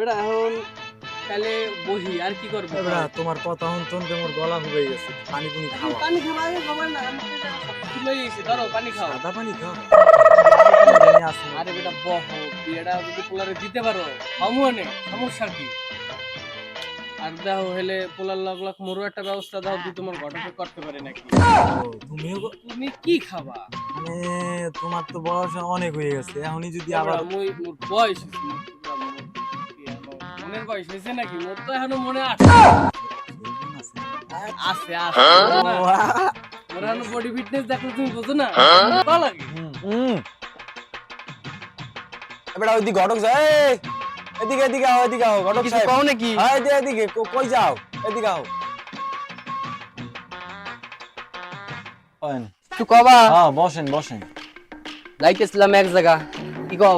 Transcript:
বেটা এখন তাহলে বহি আর কি করবো? এবার তোমার কথা শুনতে মোর গলা শুকিয়ে গেছে, পানি পুনি খাওয়া। পানি খাওয়া আগে খাবার না, আমি তো এটা সব কিছু লই এসেছি, ধরো পানি খাও। সাদা পানি খাও। আরে বেটা বহ, বিয়েটা যদি পোলারে দিতে পারো খামু নে, সমস্যা কি? আর দাও হলে পোলার লাখ মোরও একটা ব্যবস্থা দাও, তুই তোমার ঘটকে করতে পারে নাকি? তুমিও তুমি কি খাবা? মানে তোমার তো বয়স অনেক হয়ে গেছে, এখনই যদি আবার মোর বয়স হইছে, মনের বয়স হয়েছে নাকি? মোর তো এখনো মনে আছে আছে আছে না? মোর এখনো বডি ফিটনেস দেখলে তুমি বোঝো না? ভালো লাগে। এবার ওইদিকে ঘটক যায়, এদিকে এদিকে আও, এদিকে আও ঘটক কিছু সাহেব। কও নাকি? হ্যাঁ এদিকে এদিকে, কই যাও? এদিকে আও। তুই কবা হ্যাঁ বসেন বসেন। যাইতেছিলাম এক জায়গা, কি কও?